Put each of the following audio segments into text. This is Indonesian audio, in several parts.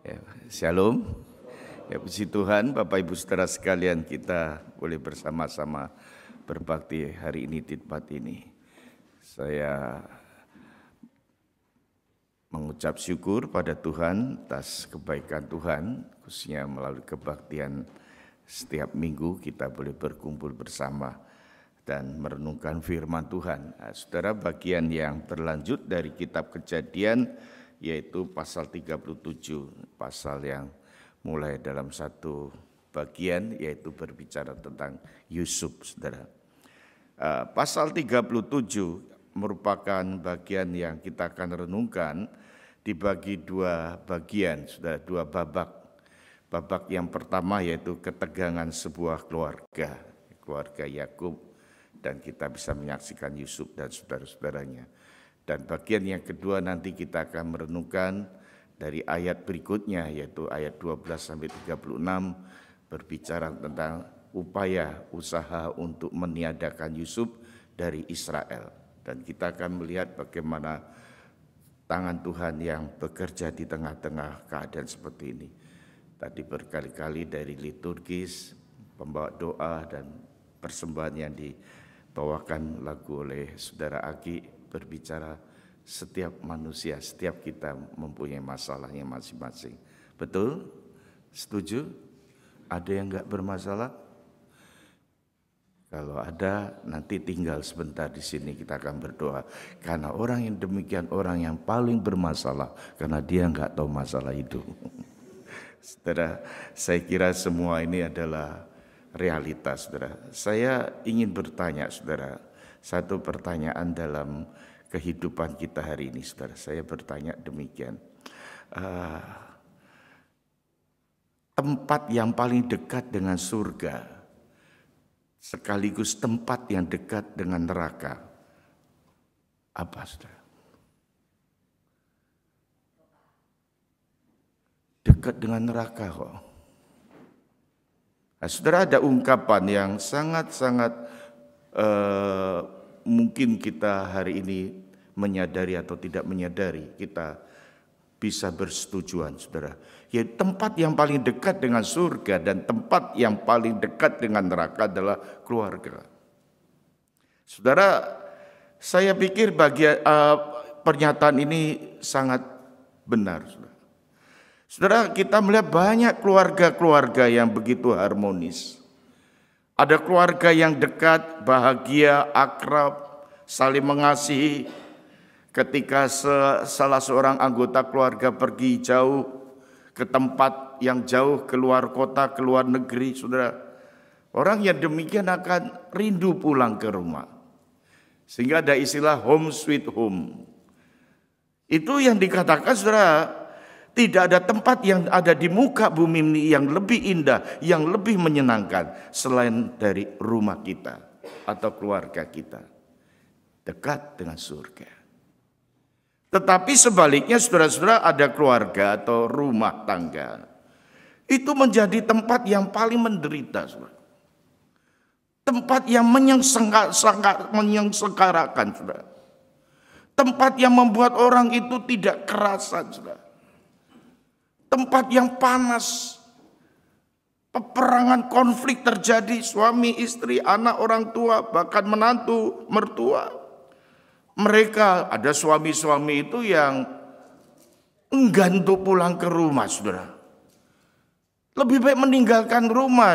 Ya, Shalom. Ya, puji Tuhan, Bapak Ibu Saudara sekalian, kita boleh bersama-sama berbakti hari ini di tempat ini. Saya mengucap syukur pada Tuhan atas kebaikan Tuhan, khususnya melalui kebaktian setiap minggu kita boleh berkumpul bersama dan merenungkan firman Tuhan. Nah, saudara, bagian yang berlanjut dari kitab Kejadian yaitu pasal 37, pasal yang mulai dalam satu bagian yaitu berbicara tentang Yusuf, saudara. Pasal 37 merupakan bagian yang kita akan renungkan dibagi dua bagian, saudara, dua babak. Babak yang pertama yaitu ketegangan sebuah keluarga, keluarga Yakub, dan kita bisa menyaksikan Yusuf dan saudara-saudaranya. Dan bagian yang kedua nanti kita akan merenungkan dari ayat berikutnya yaitu ayat 12-36 berbicara tentang upaya usaha untuk meniadakan Yusuf dari Israel. Dan kita akan melihat bagaimana tangan Tuhan yang bekerja di tengah-tengah keadaan seperti ini. Tadi berkali-kali dari liturgis, pembawa doa dan persembahan yang dibawakan lagu oleh Saudara Aki berbicara setiap manusia, setiap kita mempunyai masalahnya masing-masing. Betul? Setuju? Ada yang enggak bermasalah? Kalau ada, nanti tinggal sebentar di sini kita akan berdoa. Karena orang yang demikian orang yang paling bermasalah, karena dia enggak tahu masalah itu. Saudara, saya kira semua ini adalah realitas, saudara. Saya ingin bertanya, saudara, satu pertanyaan dalam kehidupan kita hari ini, saudara. Saya bertanya demikian. Tempat yang paling dekat dengan surga, sekaligus tempat yang dekat dengan neraka, apa, saudara? Dekat dengan neraka kok. Nah, saudara, ada ungkapan yang sangat-sangat mungkin kita hari ini menyadari atau tidak menyadari, kita bisa bersetujuan, saudara. Yaitu tempat yang paling dekat dengan surga dan tempat yang paling dekat dengan neraka adalah keluarga. Saudara, saya pikir pernyataan ini sangat benar, saudara. Saudara, kita melihat banyak keluarga-keluarga yang begitu harmonis. Ada keluarga yang dekat, bahagia, akrab, saling mengasihi. Ketika salah seorang anggota keluarga pergi jauh ke tempat yang jauh, keluar kota, keluar negeri, saudara, orang yang demikian akan rindu pulang ke rumah. Sehingga ada istilah home sweet home. Itu yang dikatakan, saudara, tidak ada tempat yang ada di muka bumi ini yang lebih indah, yang lebih menyenangkan selain dari rumah kita atau keluarga kita. Dekat dengan surga. Tetapi sebaliknya, saudara-saudara, ada keluarga atau rumah tangga. Itu menjadi tempat yang paling menderita, saudara. Tempat yang menyengsarakan, saudara. Tempat yang membuat orang itu tidak kerasan, saudara. Tempat yang panas, peperangan, konflik terjadi, suami, istri, anak, orang tua, bahkan menantu, mertua. Mereka, ada suami-suami itu yang enggan untuk pulang ke rumah, saudara. Lebih baik meninggalkan rumah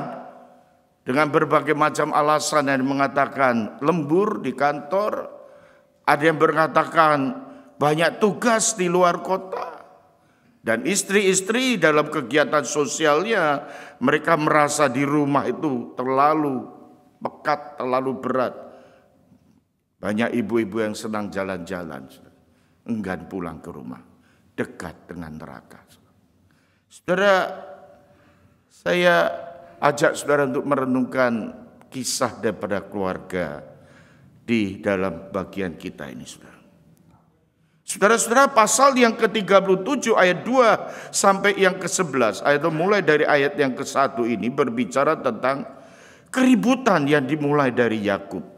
dengan berbagai macam alasan yang mengatakan lembur di kantor. Ada yang mengatakan banyak tugas di luar kota. Dan istri-istri dalam kegiatan sosialnya, mereka merasa di rumah itu terlalu pekat, terlalu berat. Banyak ibu-ibu yang senang jalan-jalan, enggan pulang ke rumah, dekat dengan neraka. Saudara, saya ajak saudara untuk merenungkan kisah daripada keluarga di dalam bagian kita ini, saudara. Saudara-saudara, pasal yang ke-37 ayat 2 sampai yang ke-11, ayat mulai dari ayat yang ke-1 ini berbicara tentang keributan yang dimulai dari Yakub.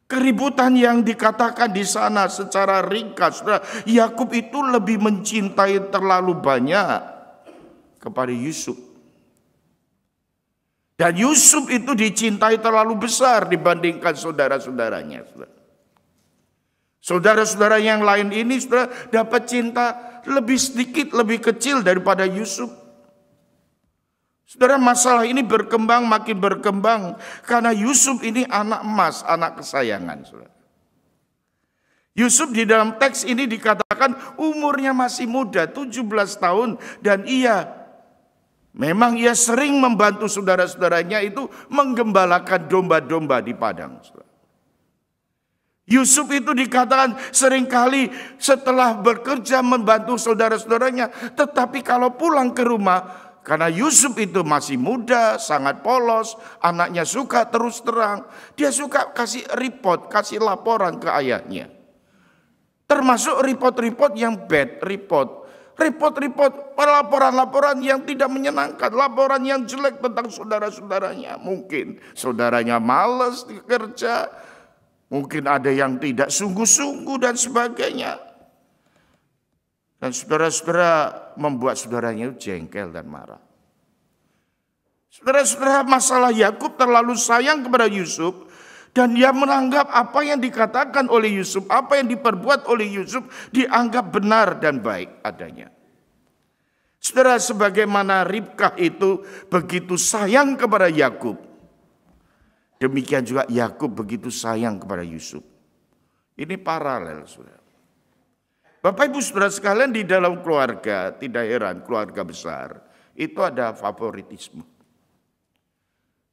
Keributan yang dikatakan di sana secara ringkas, saudara, Yakub itu lebih mencintai terlalu banyak kepada Yusuf. Dan Yusuf itu dicintai terlalu besar dibandingkan saudara-saudaranya. Saudara-saudara yang lain ini saudara dapat cinta lebih sedikit, lebih kecil daripada Yusuf. Saudara, masalah ini berkembang, makin berkembang karena Yusuf ini anak emas, anak kesayangan. Saudara. Yusuf di dalam teks ini dikatakan umurnya masih muda, 17 tahun. Dan memang ia sering membantu saudara-saudaranya itu menggembalakan domba-domba di padang. Saudara. Yusuf itu dikatakan seringkali setelah bekerja membantu saudara-saudaranya. Tetapi kalau pulang ke rumah, karena Yusuf itu masih muda, sangat polos, anaknya suka terus terang. Dia suka kasih report, kasih laporan ke ayahnya. Termasuk report-report yang bad report. Report-report, laporan-laporan yang tidak menyenangkan. Laporan yang jelek tentang saudara-saudaranya. Mungkin saudaranya malas kerja. Mungkin ada yang tidak sungguh-sungguh dan sebagainya. Dan saudara-saudara membuat saudaranya jengkel dan marah. Saudara-saudara, masalah Yakub terlalu sayang kepada Yusuf. Dan dia menganggap apa yang dikatakan oleh Yusuf, apa yang diperbuat oleh Yusuf dianggap benar dan baik adanya. Saudara, sebagaimana Ribkah itu begitu sayang kepada Yakub, demikian juga Yakub begitu sayang kepada Yusuf. Ini paralel, saudara. Bapak Ibu Saudara sekalian, di dalam keluarga, tidak heran keluarga besar, itu ada favoritisme.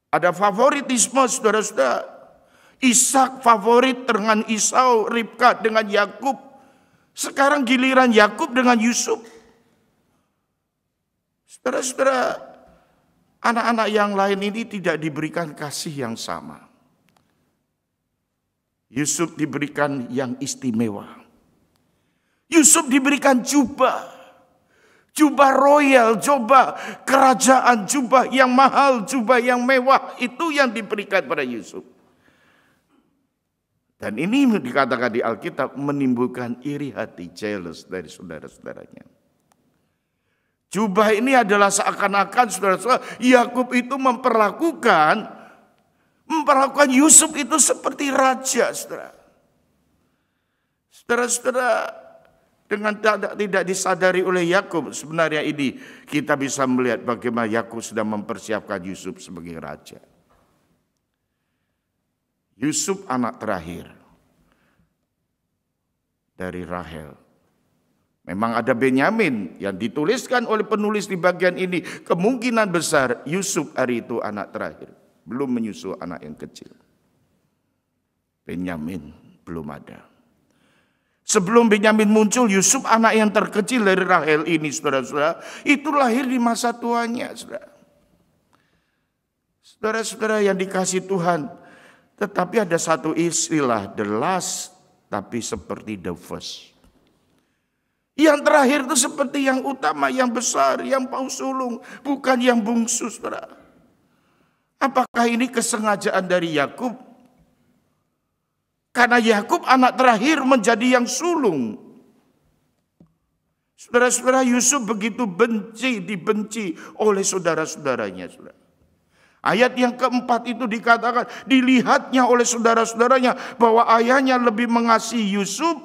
Ada favoritisme, saudara-saudara. Ishak favorit dengan Esau, Ribkah dengan Yakub. Sekarang giliran Yakub dengan Yusuf. Saudara-saudara, anak-anak yang lain ini tidak diberikan kasih yang sama. Yusuf diberikan yang istimewa. Yusuf diberikan jubah royal, jubah kerajaan, jubah yang mahal, jubah yang mewah. Itu yang diberikan pada Yusuf. Dan ini dikatakan di Alkitab menimbulkan iri hati, jealous dari saudara-saudaranya. Jubah ini adalah seakan-akan saudara-saudara, Yakub itu memperlakukan Yusuf itu seperti raja, saudara. Saudara-saudara, dengan tidak disadari oleh Yakub, sebenarnya ini kita bisa melihat bagaimana Yakub sedang mempersiapkan Yusuf sebagai raja. Yusuf anak terakhir dari Rahel. Memang ada Benyamin yang dituliskan oleh penulis di bagian ini. Kemungkinan besar Yusuf hari itu anak terakhir. Belum menyusul anak yang kecil. Benyamin belum ada. Sebelum Benyamin muncul, Yusuf anak yang terkecil dari Rahel ini, saudara-saudara, itu lahir di masa tuanya, saudara. Saudara-saudara yang dikasih Tuhan, tetapi ada satu istilah, the last, tapi seperti the first. Yang terakhir itu seperti yang utama, yang besar, yang paus sulung, bukan yang bungsu, saudara. Apakah ini kesengajaan dari Yakub? Karena Yakub anak terakhir menjadi yang sulung. Saudara-saudara, Yusuf begitu dibenci oleh saudara-saudaranya. Saudara. Ayat yang keempat itu dikatakan, dilihatnya oleh saudara-saudaranya bahwa ayahnya lebih mengasihi Yusuf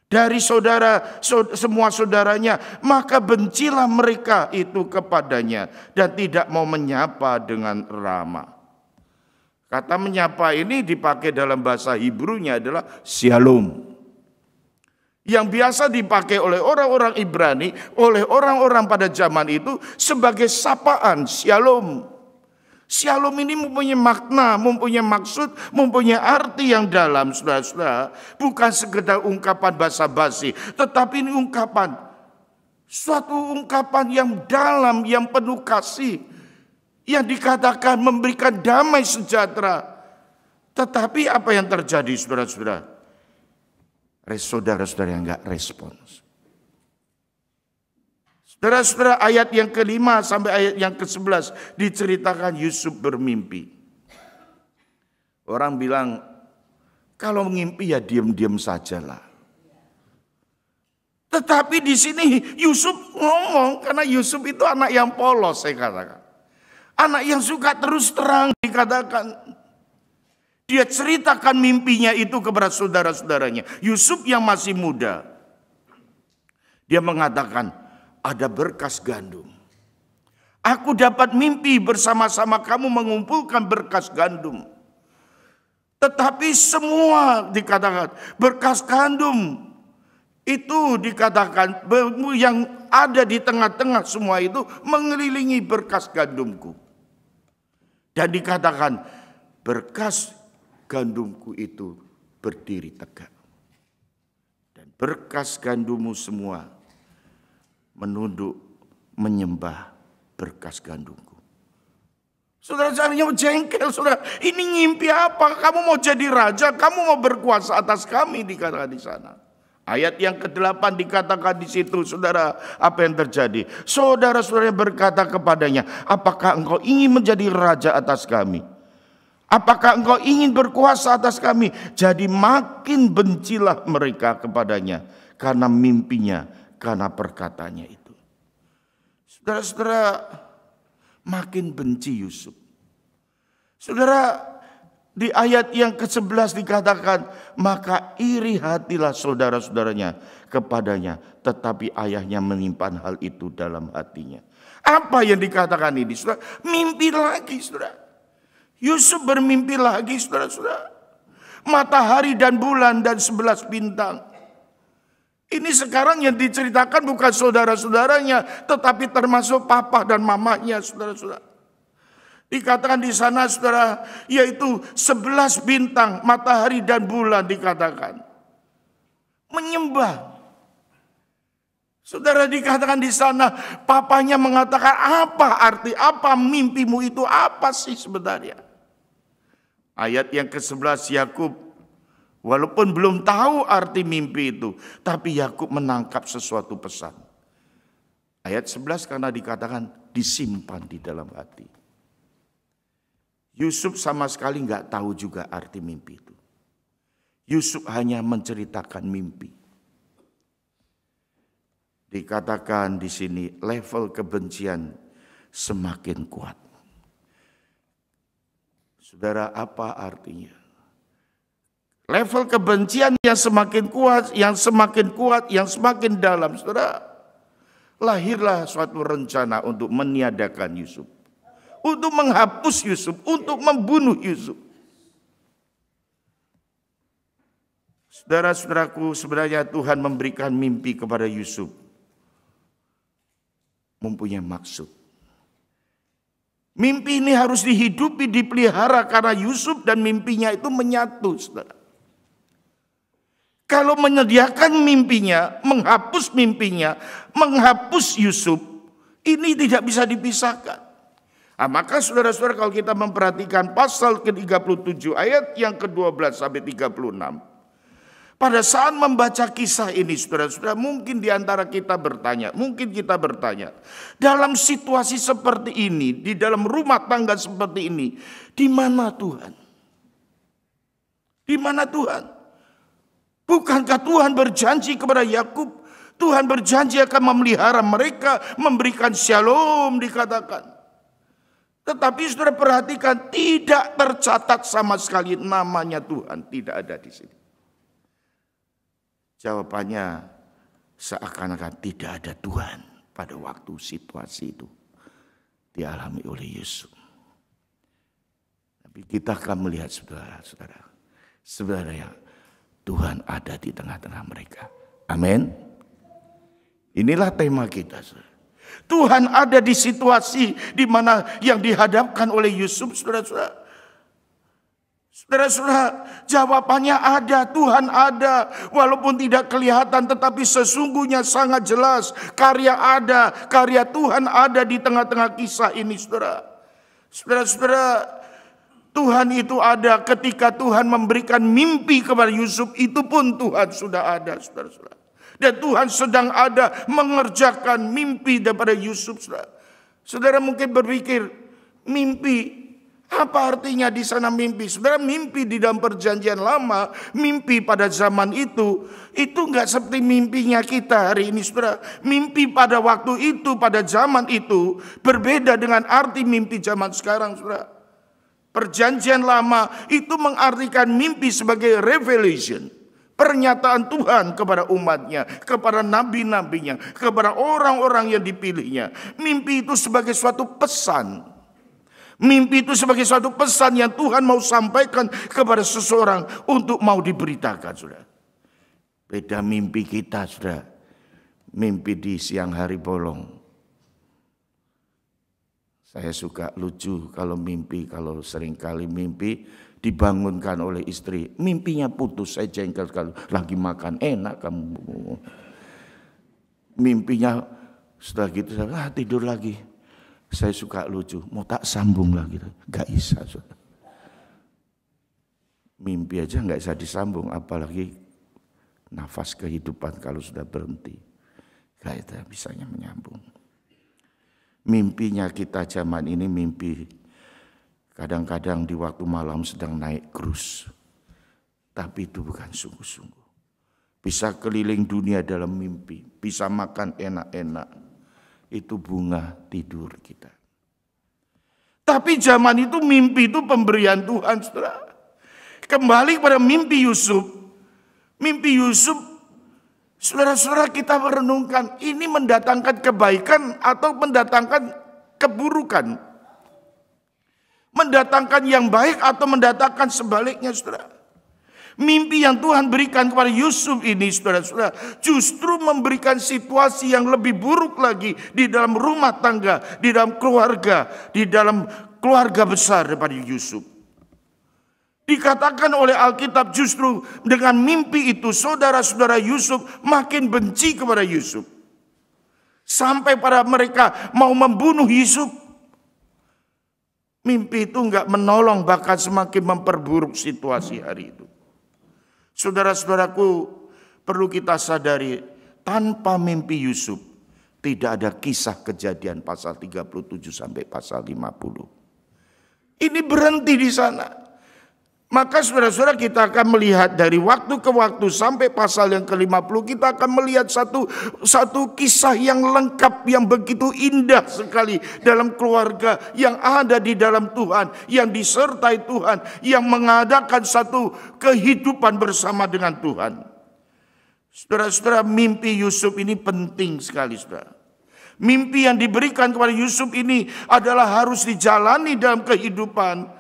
dari semua saudaranya. Maka bencilah mereka itu kepadanya dan tidak mau menyapa dengan ramah. Kata menyapa ini dipakai dalam bahasa Hebrew-nya adalah shalom. Yang biasa dipakai oleh orang-orang Ibrani, oleh orang-orang pada zaman itu sebagai sapaan, shalom. Shalom ini mempunyai makna, mempunyai maksud, mempunyai arti yang dalam, saudara-saudara. Bukan sekedar ungkapan basa-basi, tetapi ini suatu ungkapan yang dalam, yang penuh kasih. Yang dikatakan memberikan damai sejahtera. Tetapi apa yang terjadi, saudara-saudara? Saudara-saudara yang enggak respons. Saudara-saudara, ayat yang ke-5 sampai ayat yang ke-11 diceritakan Yusuf bermimpi. Orang bilang Kalau ngimpi ya diam-diam sajalah. Tetapi di sini Yusuf ngomong, karena Yusuf itu anak yang polos, saya katakan. Anak yang suka terus terang dikatakan. Dia ceritakan mimpinya itu kepada saudara-saudaranya. Yusuf yang masih muda. Dia mengatakan, ada berkas gandum. Aku dapat mimpi bersama-sama kamu mengumpulkan berkas gandum. Tetapi semua dikatakan berkas gandum itu dikatakan yang ada di tengah-tengah semua itu mengelilingi berkas gandumku. Dan dikatakan berkas gandumku itu berdiri tegak. Dan berkas gandummu semua menunduk menyembah berkas gandumku. Saudara-saudaranya jengkel, saudara. Ini ngimpi apa? Kamu mau jadi raja? Kamu mau berkuasa atas kami, dikatakan di sana. Ayat yang ke-8 dikatakan di situ, saudara, apa yang terjadi? Saudara-saudara berkata kepadanya, apakah engkau ingin menjadi raja atas kami? Apakah engkau ingin berkuasa atas kami? Jadi makin bencilah mereka kepadanya karena mimpinya, karena perkataannya itu. Saudara-saudara, makin benci Yusuf. Saudara, di ayat yang ke-11 dikatakan, maka iri hatilah saudara-saudaranya kepadanya, tetapi ayahnya menyimpan hal itu dalam hatinya. Apa yang dikatakan ini, saudara? Mimpi lagi, saudara. Yusuf bermimpi lagi, saudara-saudara. Matahari dan bulan dan 11 bintang. Ini sekarang yang diceritakan bukan saudara-saudaranya, tetapi termasuk papa dan mamanya, saudara-saudara. Dikatakan di sana, saudara, yaitu 11 bintang, matahari dan bulan dikatakan. Menyembah. Saudara, dikatakan di sana, papanya mengatakan, apa arti, apa mimpimu itu, apa sih sebenarnya? Ayat yang ke-11, Yakub, walaupun belum tahu arti mimpi itu, tapi Yakub menangkap sesuatu pesan. Ayat 11 karena dikatakan disimpan di dalam hati. Yusuf sama sekali nggak tahu juga arti mimpi itu. Yusuf hanya menceritakan mimpi. Dikatakan di sini level kebencian semakin kuat. Saudara, apa artinya? Level kebencian yang semakin kuat, yang semakin dalam, saudara. Lahirlah suatu rencana untuk meniadakan Yusuf. Untuk menghapus Yusuf, untuk membunuh Yusuf. Saudara-saudaraku, sebenarnya Tuhan memberikan mimpi kepada Yusuf. Mempunyai maksud. Mimpi ini harus dihidupi, dipelihara karena Yusuf dan mimpinya itu menyatu, saudara. Kalau menyediakan mimpinya, menghapus mimpinya, menghapus Yusuf, ini tidak bisa dipisahkan. Nah, maka saudara-saudara kalau kita memperhatikan pasal ke-37 ayat yang ke-12 sampai 36. Pada saat membaca kisah ini saudara-saudara mungkin diantara kita bertanya. Dalam situasi seperti ini, di dalam rumah tangga seperti ini. Di mana Tuhan? Di mana Tuhan? Bukankah Tuhan berjanji kepada Yakub? Tuhan berjanji akan memelihara mereka, memberikan shalom dikatakan. Tetapi saudara perhatikan tidak tercatat sama sekali namanya Tuhan. Tidak ada di sini. Jawabannya seakan-akan tidak ada Tuhan pada waktu situasi itu dialami oleh Yusuf. Tapi kita akan melihat saudara-saudara. Sebenarnya Tuhan ada di tengah-tengah mereka. Amin. Inilah tema kita, saudara. Tuhan ada di situasi di mana yang dihadapkan oleh Yusuf, saudara-saudara. Saudara-saudara, jawabannya ada, Tuhan ada. Walaupun tidak kelihatan tetapi sesungguhnya sangat jelas. Karya ada, karya Tuhan ada di tengah-tengah kisah ini, saudara. Saudara-saudara, Tuhan itu ada ketika Tuhan memberikan mimpi kepada Yusuf. Itu pun Tuhan sudah ada, saudara-saudara. Dan Tuhan sedang ada mengerjakan mimpi daripada Yusuf. Saudara mungkin berpikir, mimpi Apa artinya di sana mimpi? Saudara, mimpi di dalam perjanjian lama, mimpi pada zaman itu enggak seperti mimpinya kita hari ini, saudara. Mimpi pada waktu itu, pada zaman itu, berbeda dengan arti mimpi zaman sekarang, saudara. Perjanjian lama itu mengartikan mimpi sebagai revelation. Pernyataan Tuhan kepada umatnya, kepada nabi-nabinya, kepada orang-orang yang dipilihnya. Mimpi itu sebagai suatu pesan. Mimpi itu sebagai suatu pesan yang Tuhan mau sampaikan kepada seseorang untuk mau diberitakan, saudara. Beda mimpi kita, saudara. Mimpi di siang hari bolong. Saya suka lucu kalau seringkali mimpi dibangunkan oleh istri. Mimpinya putus, saya jengkel sekali. Lagi makan, enak kamu. Mimpinya setelah gitu, saya tidur lagi. Saya suka lucu, mau tak sambung lagi, gak bisa. Mimpi aja gak bisa disambung, apalagi nafas kehidupan kalau sudah berhenti. Gak ada bisanya menyambung. Mimpinya kita zaman ini mimpi, kadang-kadang di waktu malam sedang naik krus. Tapi itu bukan sungguh-sungguh. Bisa keliling dunia dalam mimpi, bisa makan enak-enak. Itu bunga tidur kita. Tapi zaman itu mimpi itu pemberian Tuhan, saudara. Kembali pada mimpi Yusuf. Mimpi Yusuf, saudara-saudara, kita merenungkan, ini mendatangkan kebaikan atau mendatangkan keburukan? Mendatangkan yang baik atau mendatangkan sebaliknya, saudara? Mimpi yang Tuhan berikan kepada Yusuf ini, saudara-saudara, justru memberikan situasi yang lebih buruk lagi di dalam rumah tangga, di dalam keluarga besar daripada Yusuf. Dikatakan oleh Alkitab justru dengan mimpi itu saudara-saudara Yusuf makin benci kepada Yusuf. Sampai pada mereka mau membunuh Yusuf. Mimpi itu enggak menolong, bahkan semakin memperburuk situasi hari itu. Saudara-saudaraku, perlu kita sadari, tanpa mimpi Yusuf tidak ada kisah Kejadian pasal 37 sampai pasal 50. Ini berhenti di sana. Maka saudara-saudara, kita akan melihat dari waktu ke waktu sampai pasal yang ke-50, kita akan melihat satu kisah yang lengkap, yang begitu indah sekali dalam keluarga yang ada di dalam Tuhan, yang disertai Tuhan, yang mengadakan satu kehidupan bersama dengan Tuhan. Saudara-saudara, mimpi Yusuf ini penting sekali, saudara. Mimpi yang diberikan kepada Yusuf ini adalah harus dijalani dalam kehidupan.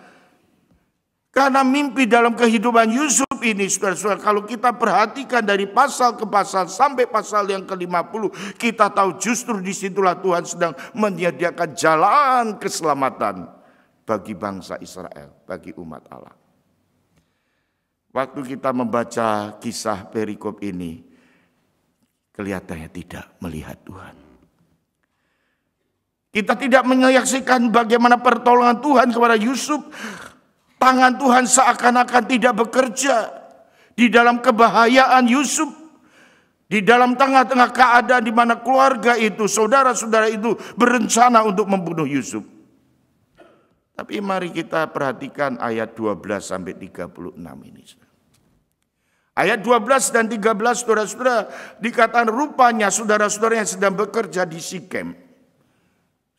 Karena mimpi dalam kehidupan Yusuf ini, saudara-saudara, kalau kita perhatikan dari pasal ke pasal sampai pasal yang ke-50, kita tahu justru disitulah Tuhan sedang menyediakan jalan keselamatan bagi bangsa Israel, bagi umat Allah. Waktu kita membaca kisah perikop ini, kelihatannya tidak melihat Tuhan. Kita tidak menyaksikan bagaimana pertolongan Tuhan kepada Yusuf. Tangan Tuhan seakan-akan tidak bekerja di dalam kebahayaan Yusuf. Di dalam tengah-tengah keadaan di mana keluarga itu, saudara-saudara itu berencana untuk membunuh Yusuf. Tapi mari kita perhatikan ayat 12 sampai 36 ini. Ayat 12 dan 13, saudara-saudara, dikatakan rupanya saudara-saudara yang sedang bekerja di Sikem.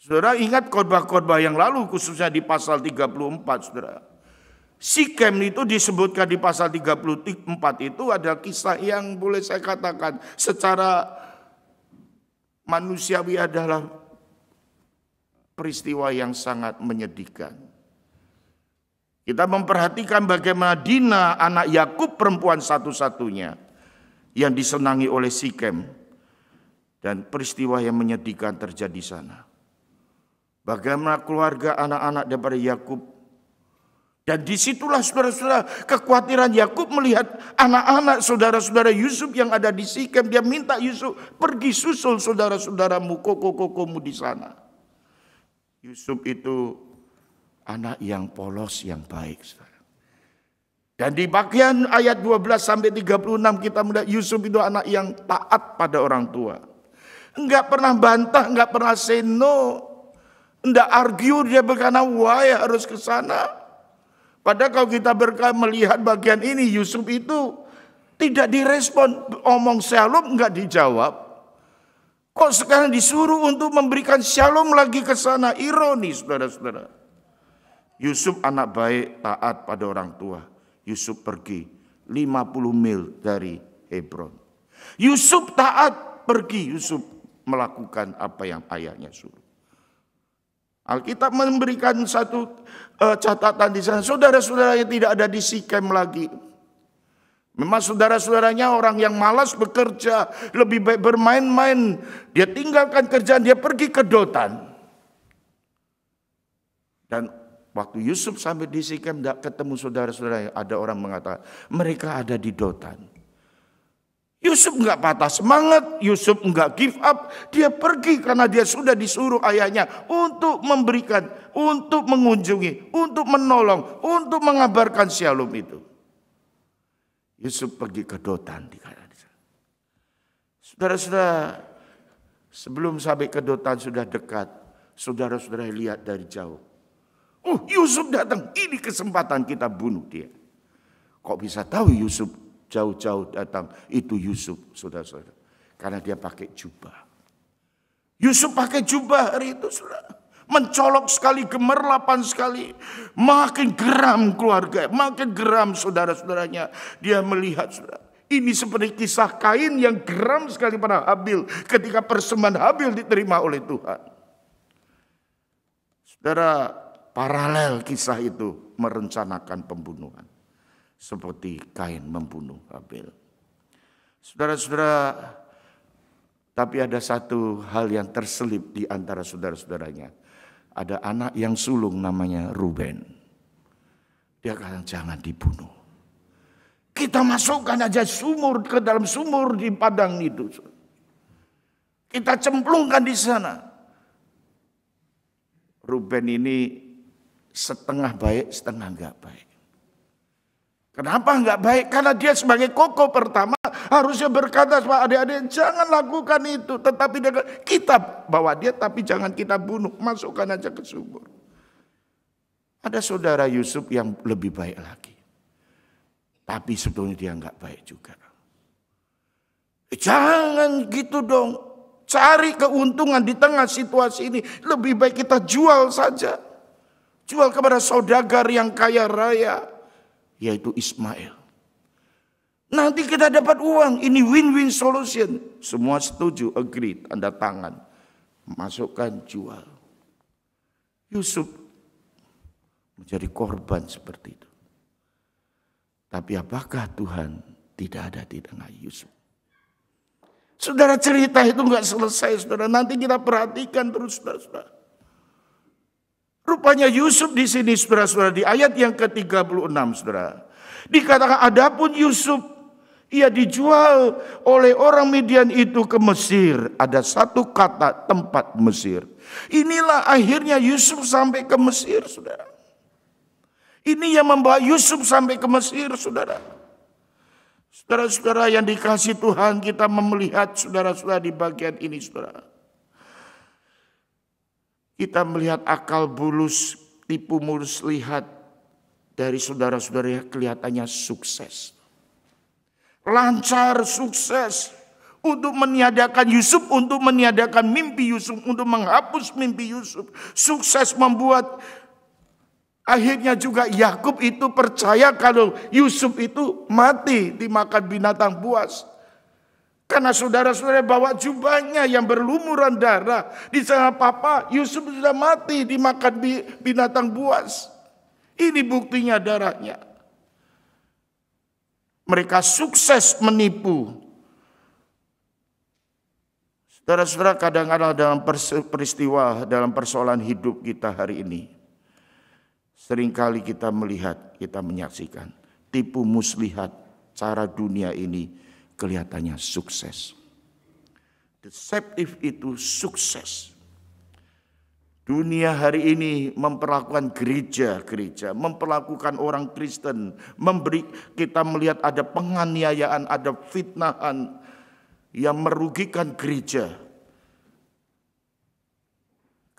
Saudara ingat khotbah-khotbah yang lalu, khususnya di pasal 34, saudara. Sikem itu disebutkan di pasal 34 itu adalah kisah yang boleh saya katakan secara manusiawi adalah peristiwa yang sangat menyedihkan. Kita memperhatikan bagaimana Dina, anak Yakub, perempuan satu-satunya yang disenangi oleh Sikem, dan peristiwa yang menyedihkan terjadi di sana. Bagaimana keluarga anak-anak daripada Yakub. Dan disitulah saudara-saudara kekhawatiran Yakub melihat anak-anak saudara-saudara Yusuf yang ada di Sikem. Dia minta Yusuf pergi susul saudara-saudaramu, koko-kokomu di sana. Yusuf itu anak yang polos, yang baik, saudara. Dan di bagian ayat 12 sampai 36 kita melihat Yusuf itu anak yang taat pada orang tua. Enggak pernah bantah, enggak pernah say no. Tidak argue, dia berkata, wah ya harus ke sana. Padahal kalau kita melihat bagian ini, Yusuf itu tidak direspon. Omong shalom enggak dijawab. Kok sekarang disuruh untuk memberikan shalom lagi ke sana? Ironis, saudara-saudara. Yusuf anak baik, taat pada orang tua. Yusuf pergi 50 mil dari Hebron. Yusuf taat pergi, Yusuf melakukan apa yang ayahnya suruh. Alkitab memberikan satu catatan di sana. Saudara-saudaranya tidak ada di Sikem lagi. Memang saudara-saudaranya orang yang malas bekerja, lebih baik bermain-main. Dia tinggalkan kerjaan, dia pergi ke Dotan. Dan waktu Yusuf sampai di Sikem, tidak ketemu saudara-saudaranya. Ada orang mengatakan, mereka ada di Dotan. Yusuf enggak patah semangat, Yusuf enggak give up. Dia pergi karena dia sudah disuruh ayahnya untuk memberikan, untuk mengunjungi, untuk menolong, untuk mengabarkan shalom itu. Yusuf pergi ke Dotan. Saudara-saudara, sebelum sampai ke Dotan sudah dekat, saudara-saudara lihat dari jauh. Yusuf datang, ini kesempatan kita bunuh dia. Kok bisa tahu Yusuf jauh-jauh datang? Itu Yusuf, saudara-saudara. Karena dia pakai jubah. Yusuf pakai jubah hari itu, saudara. Mencolok sekali, gemerlapan sekali. Makin geram keluarga, makin geram saudara-saudaranya. Dia melihat, saudara. Ini seperti kisah Kain yang geram sekali pada Habil. Ketika persembahan Habil diterima oleh Tuhan. Saudara, paralel kisah itu merencanakan pembunuhan. Seperti Kain membunuh Habil. Saudara-saudara, tapi ada satu hal yang terselip di antara saudara-saudaranya. Ada anak yang sulung namanya Ruben. Dia katakan jangan dibunuh. Kita masukkan aja sumur ke dalam sumur di padang itu. Kita cemplungkan di sana. Ruben ini setengah baik, setengah enggak baik. Kenapa enggak baik? Karena dia sebagai kokoh pertama harusnya berkata sama adik-adik, jangan lakukan itu. Tetapi kita bawa dia, tapi jangan kita bunuh. Masukkan aja ke sumur. Ada saudara Yusuf yang lebih baik lagi. Tapi sebetulnya dia enggak baik juga. Jangan gitu dong. Cari keuntungan di tengah situasi ini. Lebih baik kita jual saja. Jual kepada saudagar yang kaya raya. Yaitu Ismail. Nanti kita dapat uang. Ini win-win solution. Semua setuju, agree, tanda tangan. Masukkan, jual. Yusuf menjadi korban seperti itu. Tapi apakah Tuhan tidak ada di tengah Yusuf? Saudara, cerita itu enggak selesai, saudara. Nanti kita perhatikan terus, saudara. Rupanya Yusuf di sini, saudara-saudara, di ayat yang ke-36, saudara. Dikatakan, adapun Yusuf, ia dijual oleh orang Midian itu ke Mesir. Ada satu kata, tempat Mesir. Inilah akhirnya Yusuf sampai ke Mesir, saudara. Ini yang membawa Yusuf sampai ke Mesir, saudara. Saudara-saudara yang dikasihi Tuhan, kita melihat saudara-saudara di bagian ini, saudara. Kita melihat akal bulus, tipu mulus lihat dari saudara-saudara kelihatannya sukses. Lancar, sukses. Untuk meniadakan Yusuf, untuk meniadakan mimpi Yusuf, untuk menghapus mimpi Yusuf. Sukses membuat akhirnya juga Yakub itu percaya kalau Yusuf itu mati dimakan binatang buas. Karena saudara-saudara bawa jubahnya yang berlumuran darah. Di sana papa, Yusuf sudah mati dimakan binatang buas. Ini buktinya darahnya. Mereka sukses menipu. Saudara-saudara, kadang-kadang dalam peristiwa, dalam persoalan hidup kita hari ini. Seringkali kita melihat, kita menyaksikan. Tipu muslihat cara dunia ini. Kelihatannya sukses. Deceptif itu sukses. Dunia hari ini memperlakukan gereja-gereja, memperlakukan orang Kristen, kita melihat ada penganiayaan, ada fitnahan yang merugikan gereja.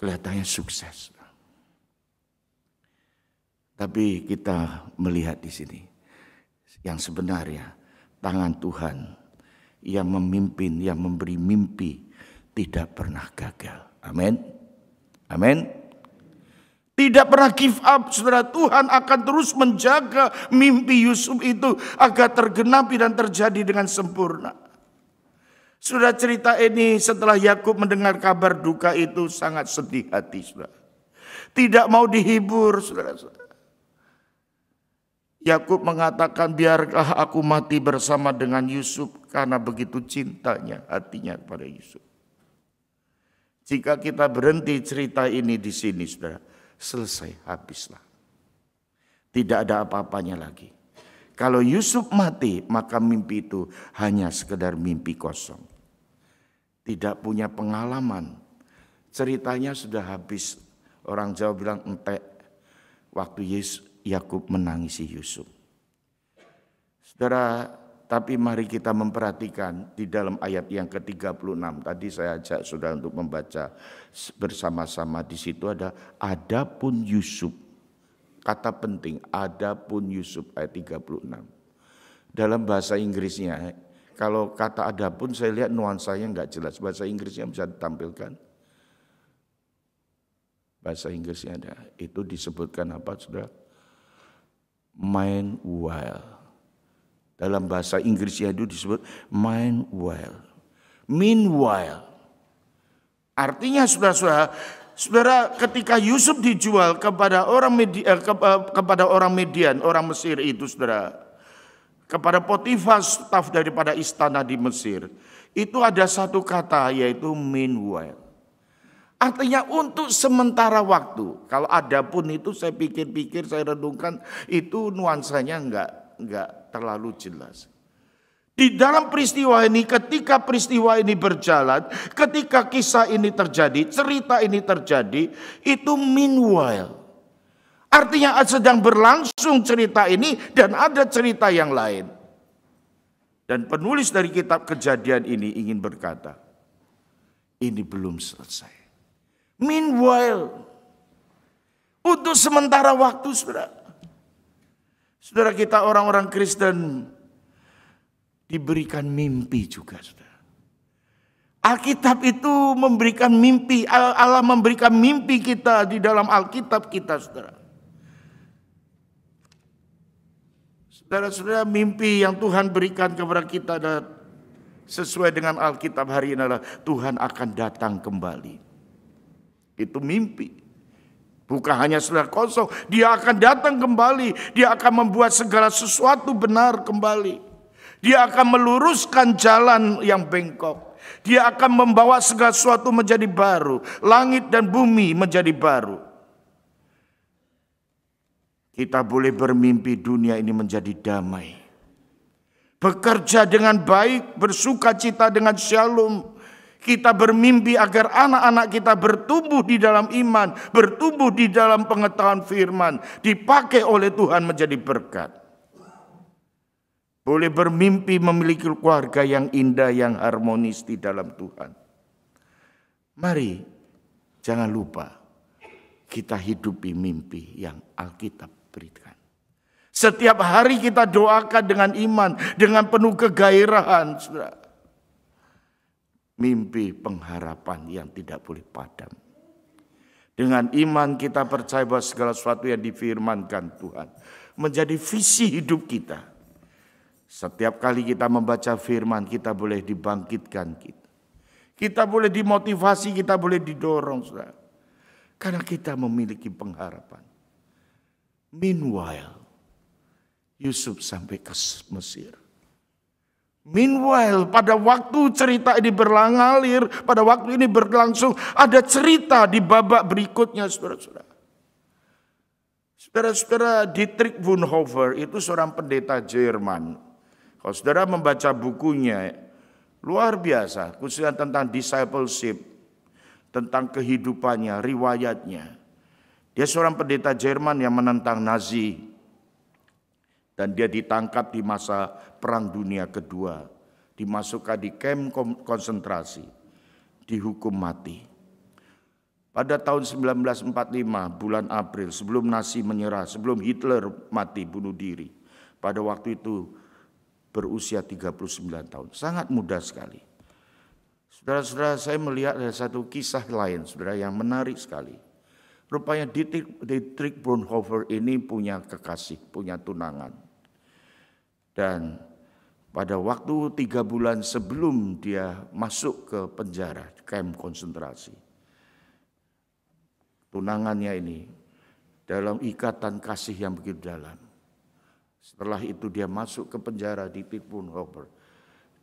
kelihatannya sukses. Tapi kita melihat di sini yang sebenarnya tangan Tuhan yang memimpin, yang memberi mimpi tidak pernah gagal. Amin. Amin. Tidak pernah give up, saudara. Tuhan akan terus menjaga mimpi Yusuf itu agar tergenapi dan terjadi dengan sempurna. Sudah cerita ini setelah Yakub mendengar kabar duka itu sangat sedih hati, saudara. Tidak mau dihibur, saudara-saudara. Yakub mengatakan, biarlah aku mati bersama dengan Yusuf karena begitu cintanya hatinya kepada Yusuf. Jika kita berhenti cerita ini di sini, saudara, selesai, habislah. Tidak ada apa-apanya lagi. Kalau Yusuf mati, maka mimpi itu hanya sekedar mimpi kosong. Tidak punya pengalaman. Ceritanya sudah habis. Orang Jawa bilang entek. Waktu Yakub menangisi Yusuf. Saudara, tapi mari kita memperhatikan di dalam ayat yang ke-36. Tadi saya ajak saudara untuk membaca bersama-sama. Di situ ada adapun Yusuf. Kata penting, adapun Yusuf ayat 36. Dalam bahasa Inggrisnya, kalau kata adapun saya lihat nuansanya enggak jelas. Bahasa Inggrisnya bisa ditampilkan. Bahasa Inggrisnya ada. Itu disebutkan apa, saudara? Meanwhile. Dalam bahasa Inggrisnya itu disebut meanwhile. Meanwhile. Artinya saudara, ketika Yusuf dijual kepada orang Midian, orang Mesir itu, saudara, kepada Potifar, staf daripada istana di Mesir, itu ada satu kata yaitu meanwhile. Artinya untuk sementara waktu. Kalau ada pun itu saya pikir-pikir, saya renungkan, itu nuansanya enggak terlalu jelas. Di dalam peristiwa ini, ketika peristiwa ini berjalan, ketika kisah ini terjadi, cerita ini terjadi, itu meanwhile. Artinya sedang berlangsung cerita ini dan ada cerita yang lain. Dan penulis dari kitab Kejadian ini ingin berkata, ini belum selesai. Meanwhile, untuk sementara waktu, saudara. Saudara, kita orang-orang Kristen diberikan mimpi juga, saudara. Alkitab itu memberikan mimpi, Allah memberikan mimpi kita di dalam Alkitab kita, saudara. Saudara-saudara, mimpi yang Tuhan berikan kepada kita dan sesuai dengan Alkitab hari ini adalah Tuhan akan datang kembali. Itu mimpi. Bukan hanya sekedar kosong. Dia akan datang kembali. Dia akan membuat segala sesuatu benar kembali. Dia akan meluruskan jalan yang bengkok. Dia akan membawa segala sesuatu menjadi baru. Langit dan bumi menjadi baru. Kita boleh bermimpi dunia ini menjadi damai. Bekerja dengan baik, bersuka cita dengan shalom. Kita bermimpi agar anak-anak kita bertumbuh di dalam iman, bertumbuh di dalam pengetahuan firman, dipakai oleh Tuhan menjadi berkat. Boleh bermimpi memiliki keluarga yang indah, yang harmonis di dalam Tuhan. Mari, jangan lupa, kita hidupi mimpi yang Alkitab berikan. Setiap hari kita doakan dengan iman, dengan penuh kegairahan, saudara. Mimpi pengharapan yang tidak boleh padam. Dengan iman kita percaya bahwa segala sesuatu yang difirmankan Tuhan menjadi visi hidup kita. Setiap kali kita membaca firman, kita boleh dibangkitkan kita. Kita boleh dimotivasi, kita boleh didorong, saudara. Karena kita memiliki pengharapan. Meanwhile, Yusuf sampai ke Mesir. Meanwhile, pada waktu cerita ini berlangalir, pada waktu ini berlangsung, ada cerita di babak berikutnya, saudara-saudara. Saudara-saudara, Dietrich Bonhoeffer itu seorang pendeta Jerman. Kalau saudara membaca bukunya, luar biasa, khususnya tentang discipleship, tentang kehidupannya, riwayatnya. Dia seorang pendeta Jerman yang menentang Nazi. Dan dia ditangkap di masa Perang Dunia Kedua. Dimasukkan di kamp konsentrasi. Dihukum mati. Pada tahun 1945 bulan April, sebelum Nazi menyerah, sebelum Hitler mati bunuh diri. Pada waktu itu berusia 39 tahun, sangat muda sekali. Saudara-saudara, saya melihat ada satu kisah lain, saudara, yang menarik sekali. Rupanya Dietrich Bonhoeffer ini punya kekasih, punya tunangan. Dan pada waktu 3 bulan sebelum dia masuk ke penjara, kamp konsentrasi, tunangannya ini dalam ikatan kasih yang begitu dalam. Setelah itu dia masuk ke penjara di Dietrich Bonhoeffer.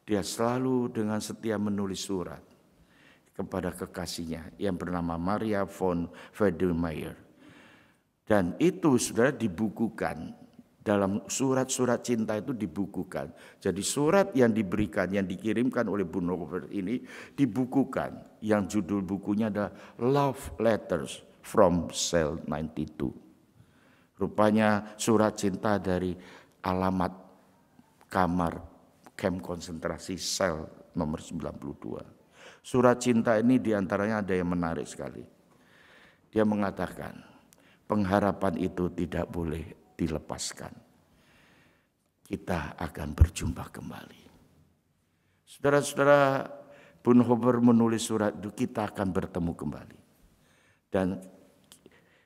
Dia selalu dengan setia menulis surat kepada kekasihnya yang bernama Maria von Wedemeyer. Dan itu sudah dibukukan. Dalam surat-surat cinta itu dibukukan. Jadi surat yang diberikan, yang dikirimkan oleh Bonhoeffer ini dibukukan. Yang judul bukunya adalah Love Letters from Cell 92. Rupanya surat cinta dari alamat kamar kamp konsentrasi sel nomor 92. Surat cinta ini diantaranya ada yang menarik sekali. Dia mengatakan, pengharapan itu tidak boleh dilepaskan. Kita akan berjumpa kembali. Saudara-saudara, Bonhoeffer menulis surat itu, kita akan bertemu kembali. Dan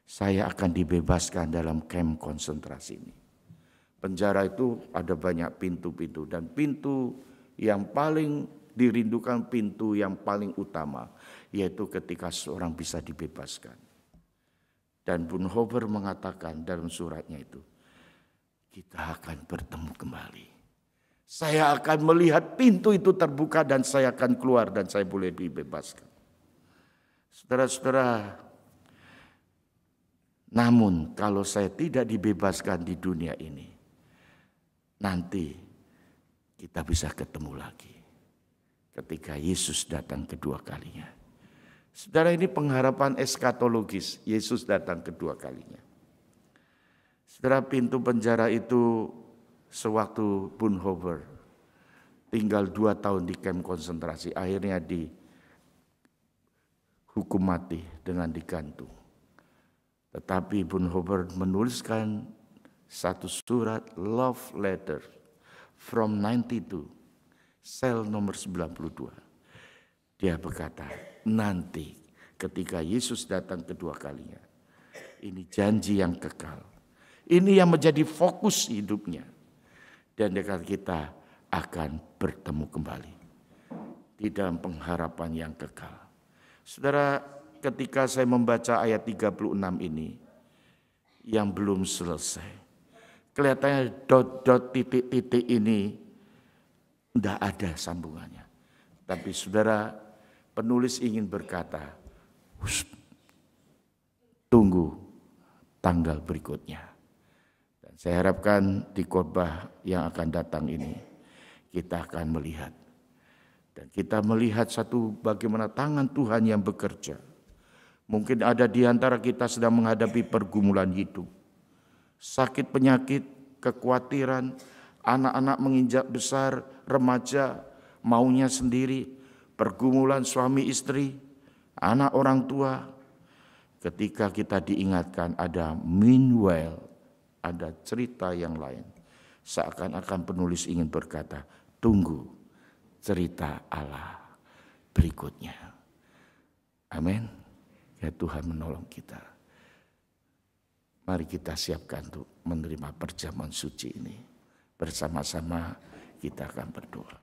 saya akan dibebaskan dalam kamp konsentrasi ini. Penjara itu ada banyak pintu-pintu, dan pintu yang paling dirindukan, pintu yang paling utama, yaitu ketika seorang bisa dibebaskan. Dan Bonhoeffer mengatakan dalam suratnya itu, kita akan bertemu kembali. Saya akan melihat pintu itu terbuka dan saya akan keluar dan saya boleh dibebaskan. Saudara-saudara, namun kalau saya tidak dibebaskan di dunia ini, nanti kita bisa ketemu lagi ketika Yesus datang kedua kalinya. Saudara, ini pengharapan eskatologis, Yesus datang kedua kalinya. Saudara, pintu penjara itu sewaktu Bonhoeffer tinggal 2 tahun di kamp konsentrasi, akhirnya dihukum mati dengan digantung. Tetapi Bonhoeffer menuliskan satu surat love letter from 92, sel nomor 92. Dia berkata, nanti ketika Yesus datang kedua kalinya, ini janji yang kekal. Ini yang menjadi fokus hidupnya. Dan dekat kita akan bertemu kembali di dalam pengharapan yang kekal. Saudara, ketika saya membaca ayat 36 ini yang belum selesai, kelihatannya dot-dot titik-titik ini tidak ada sambungannya. Tapi saudara, penulis ingin berkata, tunggu tanggal berikutnya. Dan saya harapkan di khotbah yang akan datang ini, kita akan melihat. Dan kita melihat satu bagaimana tangan Tuhan yang bekerja. Mungkin ada di antara kita sedang menghadapi pergumulan hidup. Sakit penyakit, kekhawatiran, anak-anak menginjak besar, remaja, maunya sendiri, pergumulan suami istri, anak orang tua. Ketika kita diingatkan ada meanwhile, ada cerita yang lain. Seakan-akan penulis ingin berkata, tunggu cerita Allah berikutnya. Amin. Ya, Tuhan menolong kita. Mari kita siapkan untuk menerima perjamuan suci ini. Bersama-sama kita akan berdoa.